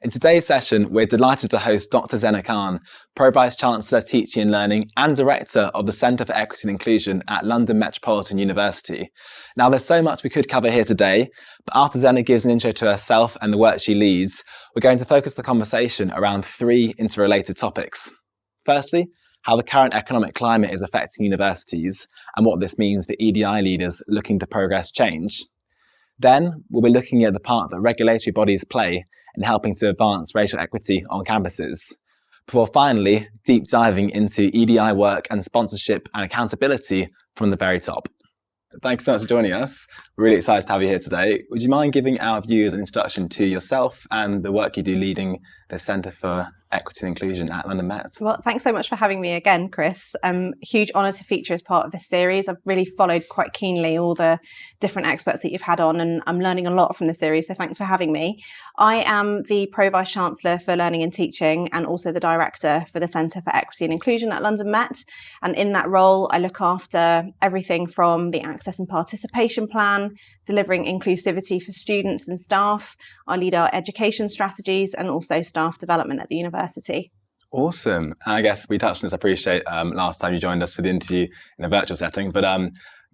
In today's session, we're delighted to host Dr. Zainab Khan, Pro-Vice Chancellor, Teaching and Learning and Director of the Centre for Equity and Inclusion at London Metropolitan University. Now, there's so much we could cover here today, but after Zainab gives an intro to herself and the work she leads, we're going to focus the conversation around three interrelated topics. Firstly, how the current economic climate is affecting universities and what this means for EDI leaders looking to progress change. Then, we'll be looking at the part that regulatory bodies play in helping to advance racial equity on campuses, before finally deep diving into EDI work and sponsorship and accountability from the very top. Thanks so much for joining us. We're really excited to have you here today. Would you mind giving our viewers an introduction to yourself and the work you do leading the Centre for Equity and Inclusion at London Met? Well, thanks so much for having me again, Chris. Huge honour to feature as part of this series. I've really followed quite keenly all the different experts that you've had on, and I'm learning a lot from the series, so thanks for having me. I am the Pro-Vice Chancellor for Learning and Teaching and also the Director for the Centre for Equity and Inclusion at London Met. And in that role, I look after everything from the Access and Participation Plan, delivering inclusivity for students and staff. I lead our education strategies and also staff development at the university. Awesome. I guess we touched on this, I appreciate, last time you joined us for the interview in a virtual setting, but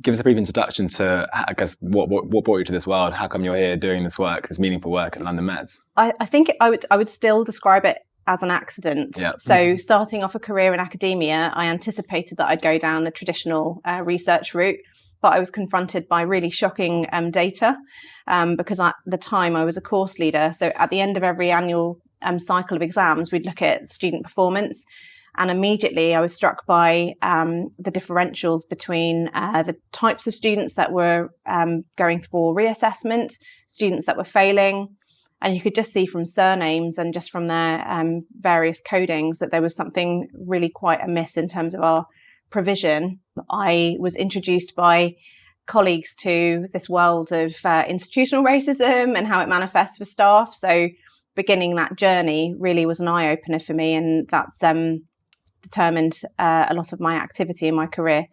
give us a brief introduction to, I guess, what brought you to this world? How come you're here doing this work, this meaningful work at London Met? I think I would still describe it as an accident. Yeah. So starting off a career in academia, I anticipated that I'd go down the traditional research route, but I was confronted by really shocking data because at the time I was a course leader. So at the end of every annual cycle of exams, we'd look at student performance. And immediately I was struck by the differentials between the types of students that were going for reassessment, students that were failing. And you could just see from surnames and just from their various codings that there was something really quite amiss in terms of our provision. I was introduced by colleagues to this world of institutional racism and how it manifests for staff. So beginning that journey really was an eye-opener for me, and that's determined a lot of my activity in my career.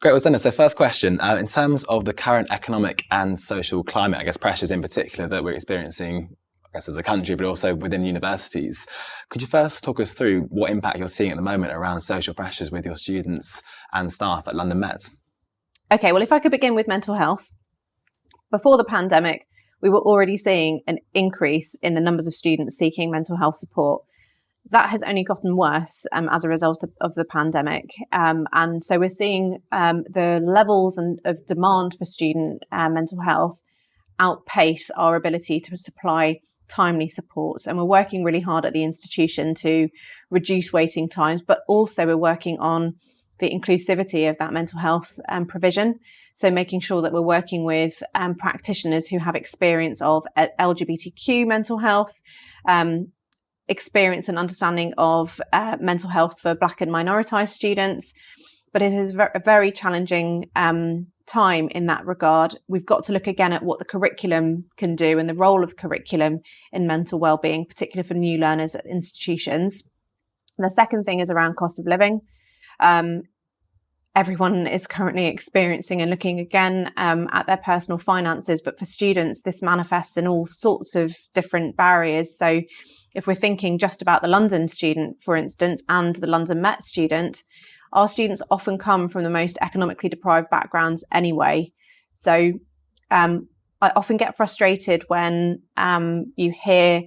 Great, well, Zainab, so first question, in terms of the current economic and social climate, I guess pressures in particular that we're experiencing, I guess as a country, but also within universities, could you first talk us through what impact you're seeing at the moment around social pressures with your students and staff at London Met? Okay, well, if I could begin with mental health. Before the pandemic, we were already seeing an increase in the numbers of students seeking mental health support. That has only gotten worse as a result of the pandemic. And so we're seeing the levels of demand for student mental health outpace our ability to supply timely support. And we're working really hard at the institution to reduce waiting times, but also we're working on the inclusivity of that mental health provision. So making sure that we're working with practitioners who have experience of LGBTQ mental health, experience and understanding of mental health for Black and minoritized students. But it is a very challenging time in that regard. We've got to look again at what the curriculum can do and the role of curriculum in mental wellbeing, particularly for new learners at institutions. And the second thing is around cost of living. Everyone is currently experiencing and looking again at their personal finances, but for students, this manifests in all sorts of different barriers. So if we're thinking just about the London student, for instance, and the London Met student, our students often come from the most economically deprived backgrounds anyway. So I often get frustrated when you hear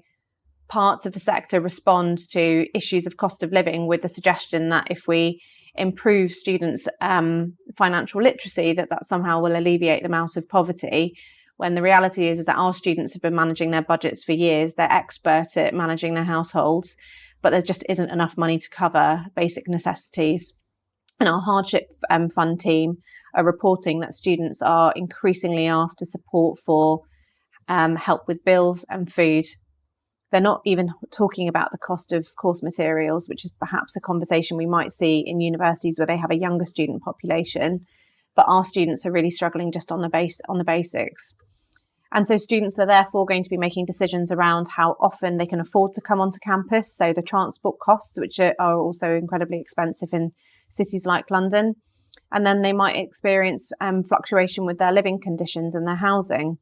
parts of the sector respond to issues of cost of living with the suggestion that if we improve students' financial literacy, that somehow will alleviate them out of poverty, when the reality is that our students have been managing their budgets for years. They're expert at managing their households, but there just isn't enough money to cover basic necessities. And our hardship fund team are reporting that students are increasingly after support for help with bills and food. They're not even talking about the cost of course materials, which is perhaps a conversation we might see in universities where they have a younger student population. But our students are really struggling just on the basics. And so students are therefore going to be making decisions around how often they can afford to come onto campus. So the transport costs, which are also incredibly expensive in cities like London. And then they might experience fluctuation with their living conditions and their housing.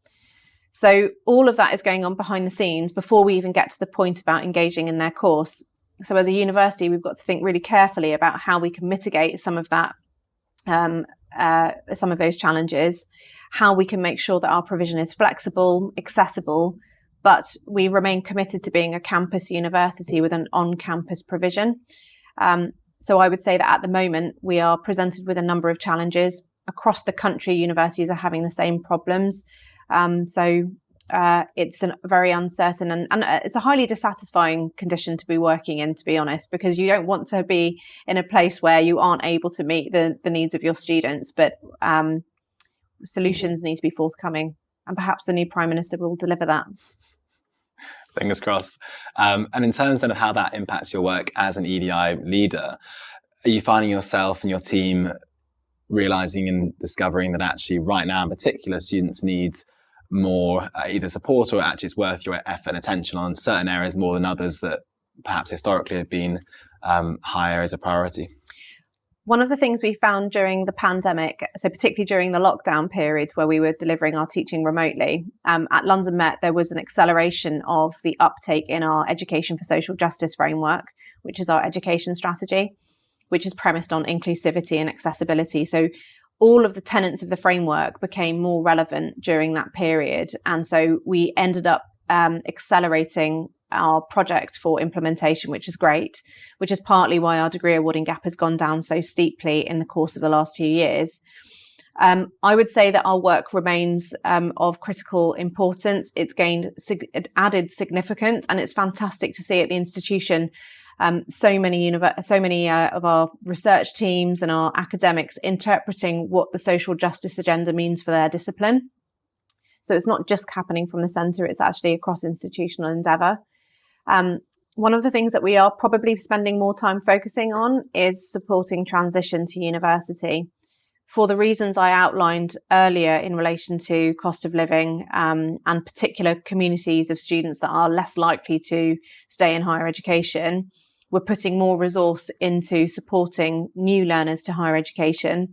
So all of that is going on behind the scenes before we even get to the point about engaging in their course. So as a university, we've got to think really carefully about how we can mitigate some of that, some of those challenges, how we can make sure that our provision is flexible, accessible, but we remain committed to being a campus university with an on-campus provision. So I would say that at the moment, we are presented with a number of challenges. Across the country, universities are having the same problems. It's a very uncertain and it's a highly dissatisfying condition to be working in, to be honest, because you don't want to be in a place where you aren't able to meet the needs of your students, but solutions need to be forthcoming, and perhaps the new Prime Minister will deliver that. Fingers crossed. And in terms then of how that impacts your work as an EDI leader, are you finding yourself and your team realising and discovering that actually right now in particular students need more either support, or actually it's worth your effort and attention on certain areas more than others that perhaps historically have been higher as a priority? One of the things we found during the pandemic, so particularly during the lockdown periods where we were delivering our teaching remotely, at London Met, there was an acceleration of the uptake in our Education for Social Justice framework, which is our education strategy, which is premised on inclusivity and accessibility. So all of the tenets of the framework became more relevant during that period. And so we ended up accelerating our project for implementation, which is great, which is partly why our degree awarding gap has gone down so steeply in the course of the last 2 years. I would say that our work remains of critical importance. It's gained added significance, and it's fantastic to see at the institution so many of our research teams and our academics interpreting what the social justice agenda means for their discipline. So it's not just happening from the centre, it's actually a cross-institutional endeavour. One of the things that we are probably spending more time focusing on is supporting transition to university. For the reasons I outlined earlier in relation to cost of living and particular communities of students that are less likely to stay in higher education, we're putting more resource into supporting new learners to higher education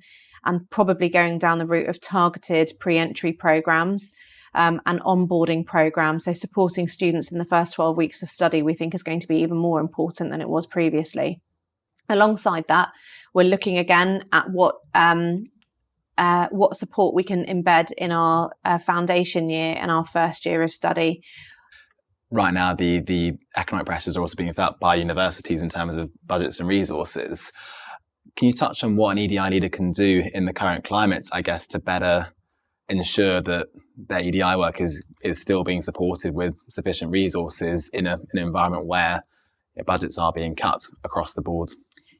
and probably going down the route of targeted pre-entry programmes and onboarding programs. So supporting students in the first 12 weeks of study, we think is going to be even more important than it was previously. Alongside that, we're looking again at what support we can embed in our foundation year and our first year of study. Right now, the economic pressures are also being felt by universities in terms of budgets and resources. Can you touch on what an EDI leader can do in the current climate, I guess, to better ensure that their EDI work is still being supported with sufficient resources in an environment where budgets are being cut across the board?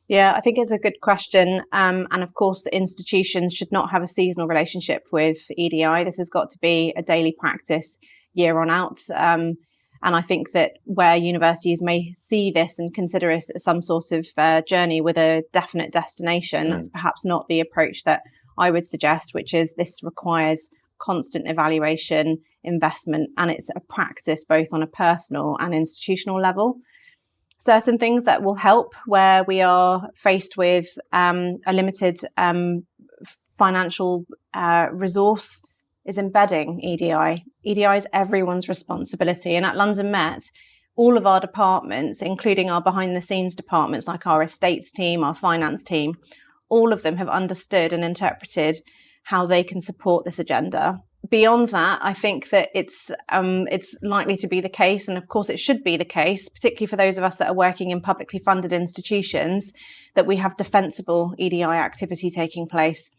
Yeah, I think it's a good question. And of course, the institutions should not have a seasonal relationship with EDI. This has got to be a daily practice year on out. And I think that where universities may see this and consider it as some sort of journey with a definite destination, that's perhaps not the approach that I would suggest, which is this requires constant evaluation, investment, and it's a practice both on a personal and institutional level. Certain things that will help where we are faced with a limited financial resource is embedding EDI. EDI is everyone's responsibility. And at London Met, all of our departments, including our behind the scenes departments like our estates team, our finance team, all of them have understood and interpreted how they can support this agenda. Beyond that, I think that it's likely to be the case, and of course it should be the case, particularly for those of us that are working in publicly funded institutions, that we have defensible EDI activity taking place.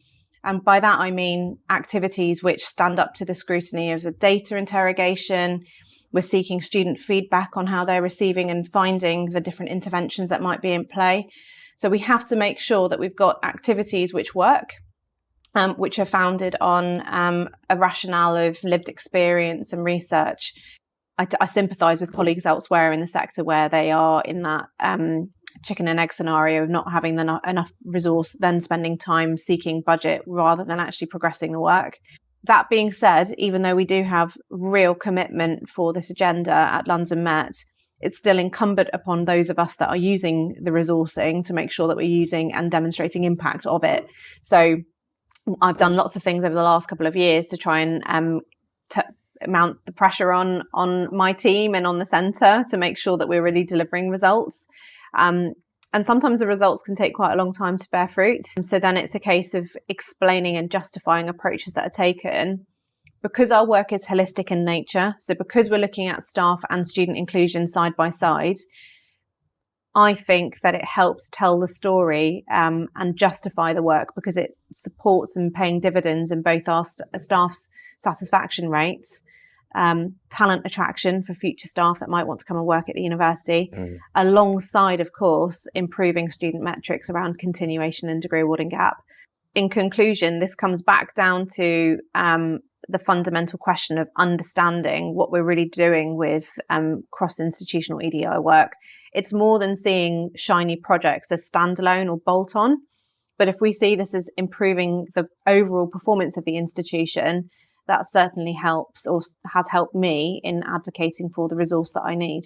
And by that, I mean activities which stand up to the scrutiny of the data interrogation. We're seeking student feedback on how they're receiving and finding the different interventions that might be in play. So we have to make sure that we've got activities which work, which are founded on a rationale of lived experience and research. I sympathise with colleagues elsewhere in the sector where they are in that chicken and egg scenario of not having enough resource, then spending time seeking budget rather than actually progressing the work. That being said, even though we do have real commitment for this agenda at London Met, it's still incumbent upon those of us that are using the resourcing to make sure that we're using and demonstrating impact of it. So I've done lots of things over the last couple of years to try and mount the pressure on my team and on the centre to make sure that we're really delivering results. And sometimes the results can take quite a long time to bear fruit. So then it's a case of explaining and justifying approaches that are taken. Because our work is holistic in nature, so because we're looking at staff and student inclusion side by side, I think that it helps tell the story and justify the work, because it supports and paying dividends in both our staff's satisfaction rates, talent attraction for future staff that might want to come and work at the university, alongside, of course, improving student metrics around continuation and degree awarding gap. In conclusion, this comes back down to the fundamental question of understanding what we're really doing with cross-institutional EDI work. It's more than seeing shiny projects as standalone or bolt-on. But if we see this as improving the overall performance of the institution, that certainly helps, or has helped me in advocating for the resource that I need.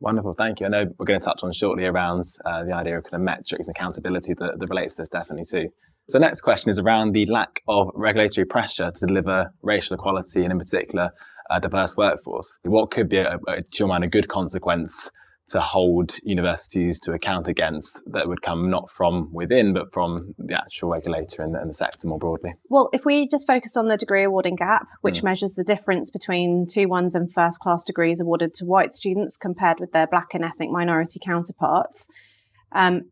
Wonderful, thank you. I know we're going to touch on shortly around the idea of kind of metrics and accountability that relates to this definitely too. So the next question is around the lack of regulatory pressure to deliver racial equality and in particular a diverse workforce. What could be, to your mind, a good consequence to hold universities to account against that would come not from within, but from the actual regulator and the sector more broadly? Well, if we just focus on the degree awarding gap, which measures the difference between 2-1s and first class degrees awarded to white students compared with their black and ethnic minority counterparts,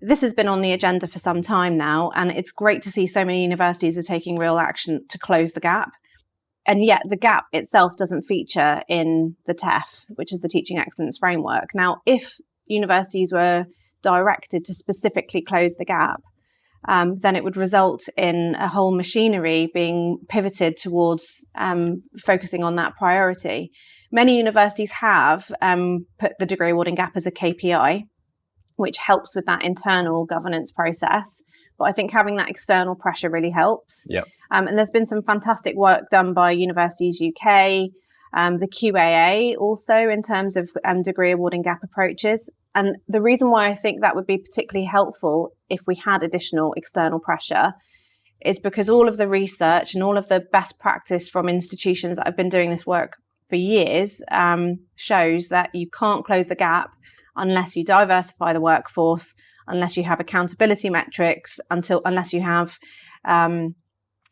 this has been on the agenda for some time now, and it's great to see so many universities are taking real action to close the gap. And yet the gap itself doesn't feature in the TEF, which is the Teaching Excellence Framework. Now, if universities were directed to specifically close the gap, then it would result in a whole machinery being pivoted towards focusing on that priority. Many universities have put the degree awarding gap as a KPI, which helps with that internal governance process. But I think having that external pressure really helps. Yep. And there's been some fantastic work done by Universities UK, the QAA also in terms of degree awarding gap approaches. And the reason why I think that would be particularly helpful if we had additional external pressure is because all of the research and all of the best practice from institutions that have been doing this work for years shows that you can't close the gap unless you diversify the workforce, unless you have accountability metrics, unless you have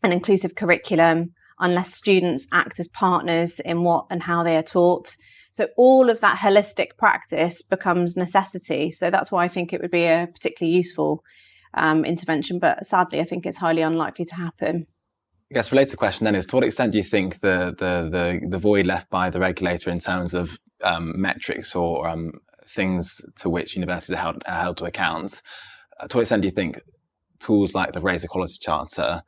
an inclusive curriculum, unless students act as partners in what and how they are taught. So all of that holistic practice becomes necessity. So that's why I think it would be a particularly useful intervention. But sadly, I think it's highly unlikely to happen. I guess a related question then is, to what extent do you think the void left by the regulator in terms of metrics or things to which universities are held to account, to what extent do you think tools like the Race Equality Charter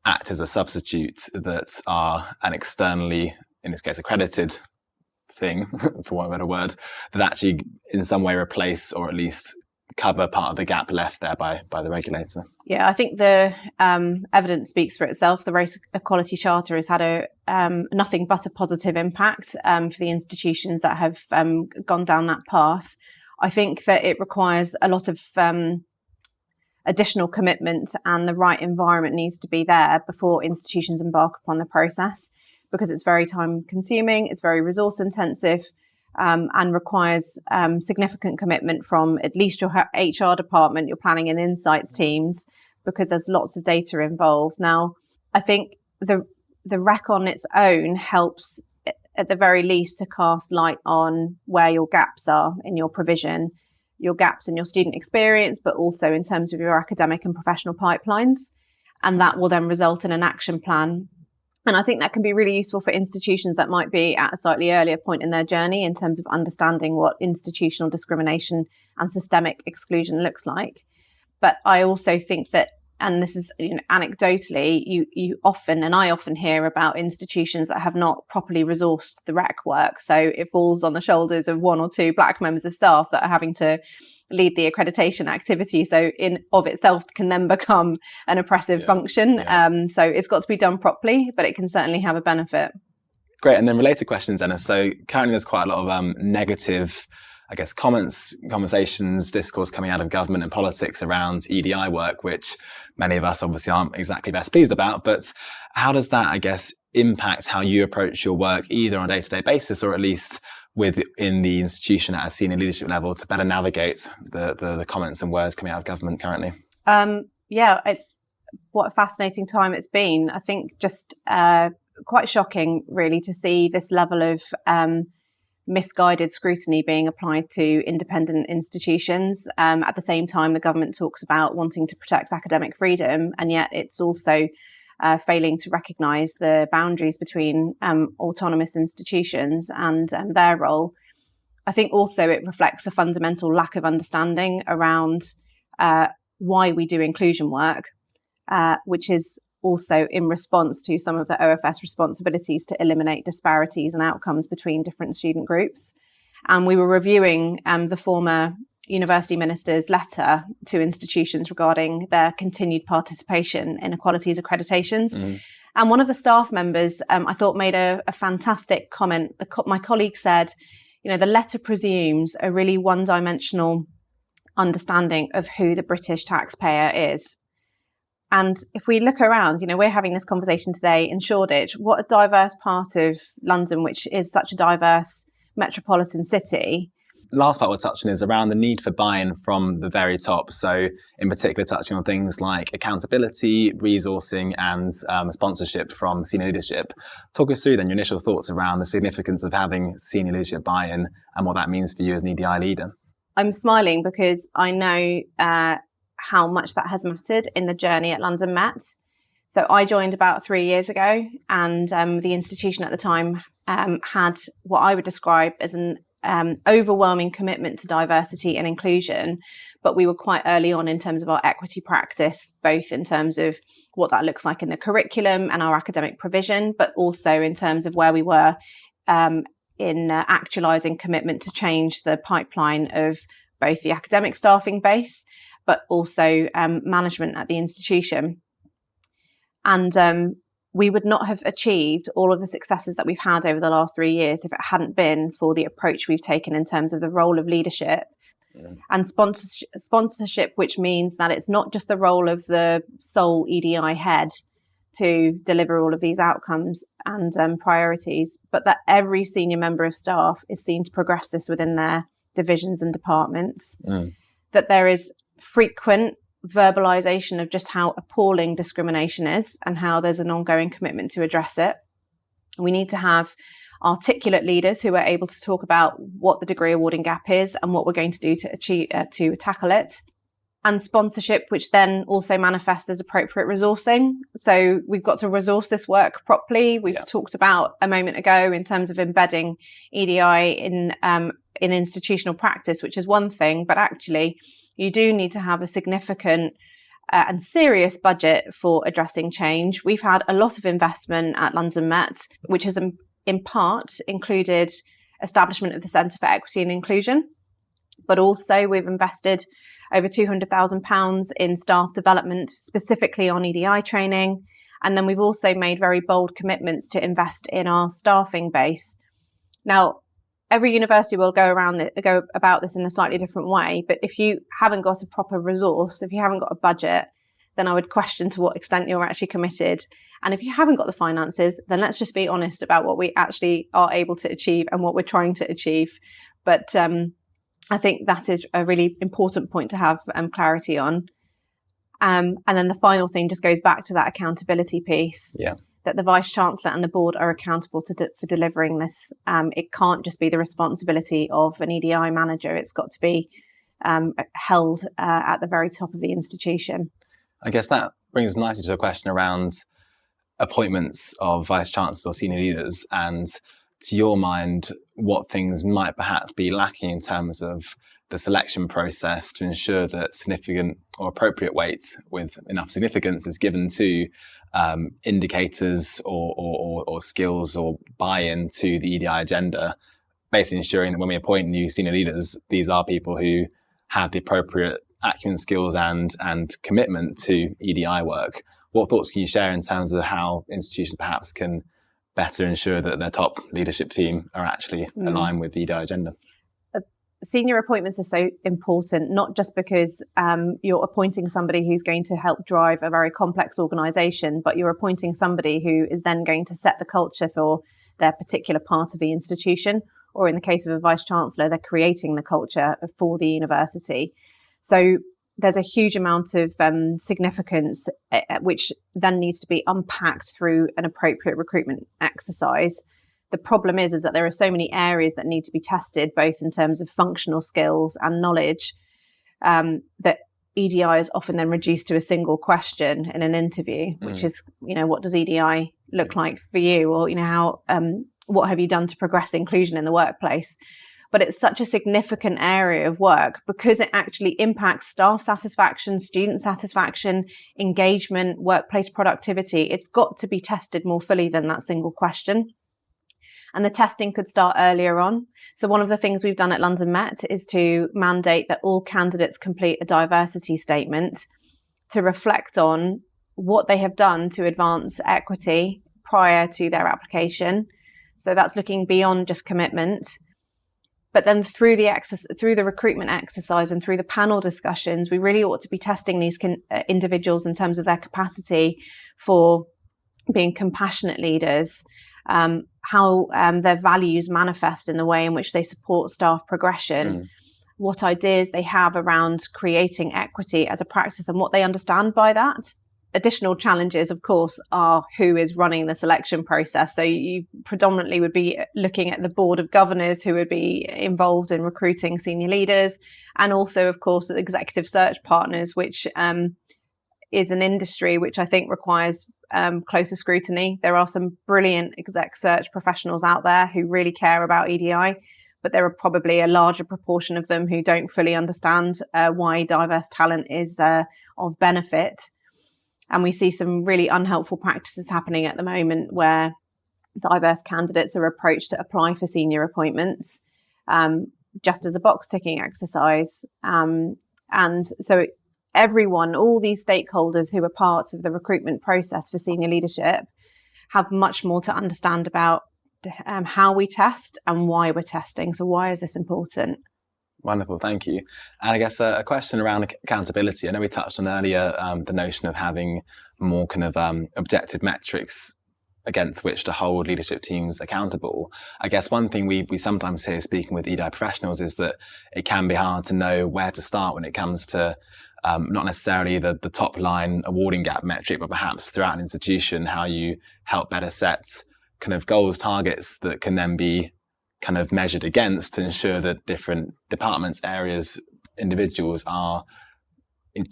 act as a substitute that are an externally, in this case, accredited thing, for want of a better word, that actually in some way replace or at least cover part of the gap left there by the regulator? Yeah, I think the evidence speaks for itself. The Race Equality Charter has had a nothing but a positive impact for the institutions that have gone down that path. I think that it requires a lot of additional commitment, and the right environment needs to be there before institutions embark upon the process, because it's very time consuming, it's very resource intensive, and requires significant commitment from at least your HR department, your planning and insights teams, because there's lots of data involved. Now, I think the REC on its own helps at the very least to cast light on where your gaps are in your provision, your gaps in your student experience, but also in terms of your academic and professional pipelines. And that will then result in an action plan. And I think that can be really useful for institutions that might be at a slightly earlier point in their journey in terms of understanding what institutional discrimination and systemic exclusion looks like. But I also think that, and this is anecdotally, you often, and I often hear about institutions that have not properly resourced the REC work. So it falls on the shoulders of 1 or 2 Black members of staff that are having to lead the accreditation activity. So in of itself can then become an oppressive function. Yeah. So it's got to be done properly, but it can certainly have a benefit. Great. And then related questions, Anna. So currently there's quite a lot of negative I guess, conversations, discourse coming out of government and politics around EDI work, which many of us obviously aren't exactly best pleased about. But how does that, I guess, impact how you approach your work, either on a day-to-day basis or at least within the institution at a senior leadership level, to better navigate the comments and words coming out of government currently? It's what a fascinating time it's been. I think just quite shocking, really, to see this level of misguided scrutiny being applied to independent institutions. At the same time, the government talks about wanting to protect academic freedom, and yet it's also failing to recognise the boundaries between autonomous institutions and their role. I think also it reflects a fundamental lack of understanding around why we do inclusion work, which is also in response to some of the OFS responsibilities to eliminate disparities and outcomes between different student groups. And we were reviewing the former university minister's letter to institutions regarding their continued participation in equalities accreditations. Mm. And one of the staff members, I thought, made a fantastic comment. My colleague said, the letter presumes a really one-dimensional understanding of who the British taxpayer is. And if we look around, we're having this conversation today in Shoreditch. What a diverse part of London, which is such a diverse metropolitan city. Last part we're touching is around the need for buy-in from the very top. So in particular, touching on things like accountability, resourcing and sponsorship from senior leadership. Talk us through then your initial thoughts around the significance of having senior leadership buy-in and what that means for you as an EDI leader. I'm smiling because I know how much that has mattered in the journey at London Met. So I joined about 3 years ago, and the institution at the time had what I would describe as an overwhelming commitment to diversity and inclusion, but we were quite early on in terms of our equity practice, both in terms of what that looks like in the curriculum and our academic provision, but also in terms of where we were in actualising commitment to change the pipeline of both the academic staffing base, but also management at the institution. And we would not have achieved all of the successes that we've had over the last 3 years if it hadn't been for the approach we've taken in terms of the role of leadership and sponsorship, which means that it's not just the role of the sole EDI head to deliver all of these outcomes and priorities, but that every senior member of staff is seen to progress this within their divisions and departments, that there is frequent verbalization of just how appalling discrimination is and how there's an ongoing commitment to address it. We need to have articulate leaders who are able to talk about what the degree awarding gap is and what we're going to do to achieve to tackle it. And sponsorship, which then also manifests as appropriate resourcing. So we've got to resource this work properly. We've talked about a moment ago in terms of embedding EDI in institutional practice, which is one thing, but actually you do need to have a significant and serious budget for addressing change. We've had a lot of investment at London Met, which has in part included establishment of the Centre for Equity and Inclusion, but also we've invested over £200,000 in staff development, specifically on EDI training. And then we've also made very bold commitments to invest in our staffing base. Now, every university will go about this in a slightly different way. But if you haven't got a proper resource, if you haven't got a budget, then I would question to what extent you're actually committed. And if you haven't got the finances, then let's just be honest about what we actually are able to achieve and what we're trying to achieve. But I think that is a really important point to have clarity on. And then the final thing just goes back to that accountability piece. Yeah. That the Vice-Chancellor and the board are accountable for delivering this. It can't just be the responsibility of an EDI manager. It's got to be held at the very top of the institution. I guess that brings us nicely to a question around appointments of Vice-Chancellors or senior leaders, and to your mind, what things might perhaps be lacking in terms of the selection process to ensure that significant or appropriate weight with enough significance is given to indicators or skills or buy-in to the EDI agenda, basically ensuring that when we appoint new senior leaders, these are people who have the appropriate acumen, skills and commitment to EDI work. What thoughts can you share in terms of how institutions perhaps can better ensure that their top leadership team are actually aligned with the EDI agenda? senior appointments are so important, not just because you're appointing somebody who's going to help drive a very complex organisation, but you're appointing somebody who is then going to set the culture for their particular part of the institution, or in the case of a vice-chancellor, they're creating the culture for the university. So there's a huge amount of significance which then needs to be unpacked through an appropriate recruitment exercise. The problem is that there are so many areas that need to be tested, both in terms of functional skills and knowledge, that EDI is often then reduced to a single question in an interview, which is, what does EDI look like for you? Or, how, what have you done to progress inclusion in the workplace? But it's such a significant area of work because it actually impacts staff satisfaction, student satisfaction, engagement, workplace productivity. It's got to be tested more fully than that single question. And the testing could start earlier on. So one of the things we've done at London Met is to mandate that all candidates complete a diversity statement to reflect on what they have done to advance equity prior to their application. So that's looking beyond just commitment. But then through the recruitment exercise and through the panel discussions, we really ought to be testing these individuals in terms of their capacity for being compassionate leaders, how their values manifest in the way in which they support staff progression, what ideas they have around creating equity as a practice and what they understand by that. Additional challenges, of course, are who is running the selection process. So you predominantly would be looking at the board of governors who would be involved in recruiting senior leaders, and also, of course, executive search partners, which is an industry which I think requires closer scrutiny. There are some brilliant exec search professionals out there who really care about EDI, but there are probably a larger proportion of them who don't fully understand why diverse talent is of benefit. And we see some really unhelpful practices happening at the moment where diverse candidates are approached to apply for senior appointments just as a box ticking exercise. And so everyone, all these stakeholders who are part of the recruitment process for senior leadership have much more to understand about how we test and why we're testing. So why is this important? Wonderful, thank you. And I guess a question around accountability. I know we touched on earlier the notion of having more kind of objective metrics against which to hold leadership teams accountable. I guess one thing we sometimes hear speaking with EDI professionals is that it can be hard to know where to start when it comes to not necessarily the top line awarding gap metric, but perhaps throughout an institution, how you help better set kind of goals, targets that can then be kind of measured against to ensure that different departments, areas, individuals are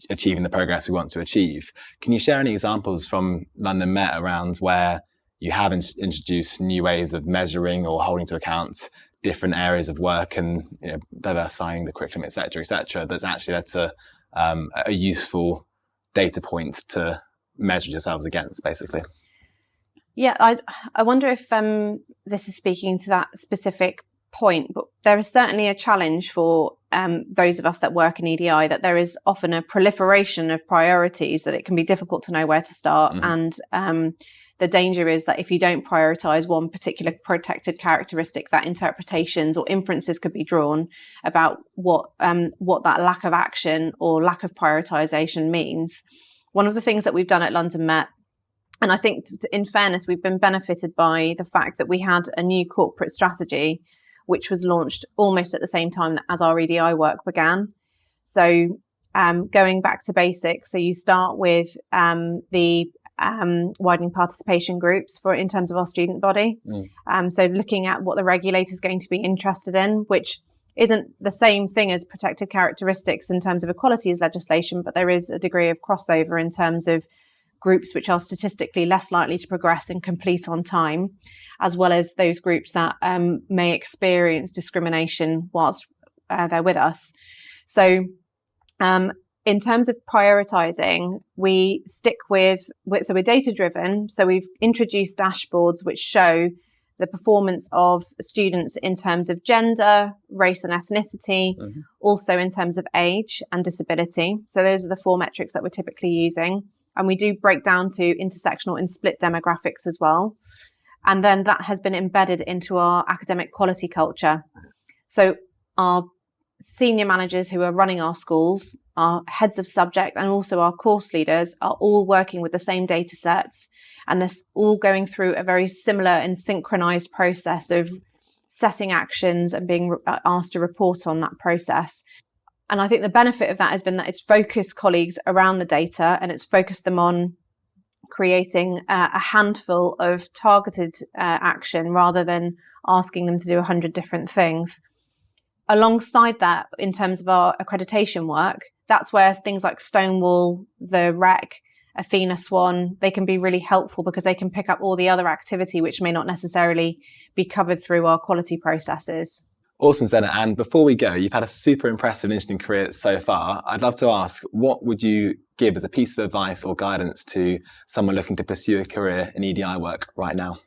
achieving the progress we want to achieve. Can you share any examples from London Met around where you have introduced new ways of measuring or holding to account different areas of work and diversifying the curriculum, et cetera, that's actually led to a useful data point to measure yourselves against, basically? Yeah, I wonder if this is speaking to that specific point, but there is certainly a challenge for those of us that work in EDI, that there is often a proliferation of priorities, that it can be difficult to know where to start. And the danger is that if you don't prioritize one particular protected characteristic, that interpretations or inferences could be drawn about what that lack of action or lack of prioritization means. One of the things that we've done at London Met, and I think in fairness, we've been benefited by the fact that we had a new corporate strategy, which was launched almost at the same time as our EDI work began. So going back to basics, so you start with the widening participation groups in terms of our student body. So looking at what the regulator is going to be interested in, which isn't the same thing as protected characteristics in terms of equalities legislation, but there is a degree of crossover in terms of groups which are statistically less likely to progress and complete on time, as well as those groups that may experience discrimination whilst they're with us. So in terms of prioritizing, we stick so we're data driven. So we've introduced dashboards which show the performance of students in terms of gender, race and ethnicity, also in terms of age and disability. So those are the 4 metrics that we're typically using. And we do break down to intersectional and split demographics as well. And then that has been embedded into our academic quality culture. So our senior managers who are running our schools, our heads of subject, and also our course leaders are all working with the same data sets, and this all going through a very similar and synchronized process of setting actions and being asked to report on that process. And I think the benefit of that has been that it's focused colleagues around the data, and it's focused them on creating a handful of targeted action rather than asking them to do 100 different things. Alongside that, in terms of our accreditation work, that's where things like Stonewall, the REC, Athena Swan, they can be really helpful because they can pick up all the other activity which may not necessarily be covered through our quality processes. Awesome, Zainab. And before we go, you've had a super impressive and interesting career so far. I'd love to ask, what would you give as a piece of advice or guidance to someone looking to pursue a career in EDI work right now?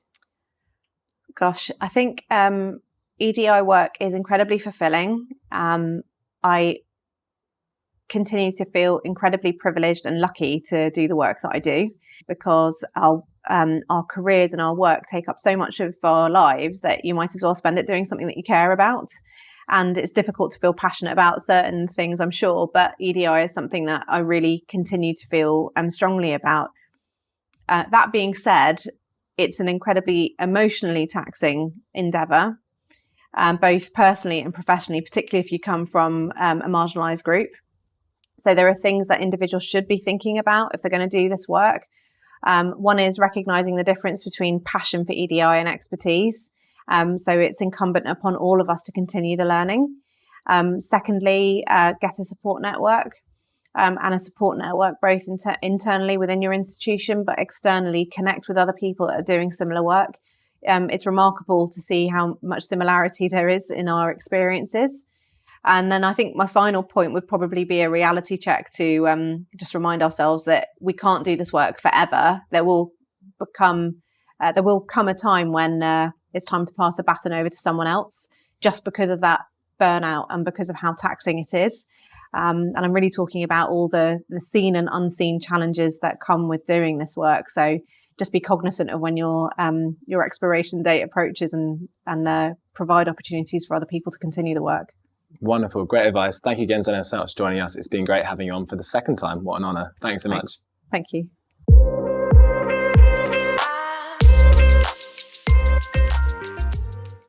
Gosh, I think EDI work is incredibly fulfilling. I continue to feel incredibly privileged and lucky to do the work that I do, because our careers and our work take up so much of our lives that you might as well spend it doing something that you care about. And it's difficult to feel passionate about certain things, I'm sure, but EDI is something that I really continue to feel strongly about. That being said, it's an incredibly emotionally taxing endeavour, both personally and professionally, particularly if you come from a marginalised group. So there are things that individuals should be thinking about if they're going to do this work. One is recognising the difference between passion for EDI and expertise. So it's incumbent upon all of us to continue the learning. Secondly, get a support network, and a support network both internally within your institution, but externally connect with other people that are doing similar work. It's remarkable to see how much similarity there is in our experiences. And then I think my final point would probably be a reality check to just remind ourselves that we can't do this work forever. There will come a time when it's time to pass the baton over to someone else, just because of that burnout and because of how taxing it is. And I'm really talking about all the seen and unseen challenges that come with doing this work. So just be cognizant of when your expiration date approaches, and provide opportunities for other people to continue the work. Wonderful. Great advice. Thank you again, Zainab, so much for joining us. It's been great having you on for the second time. What an honour. Thanks so much. Thank you.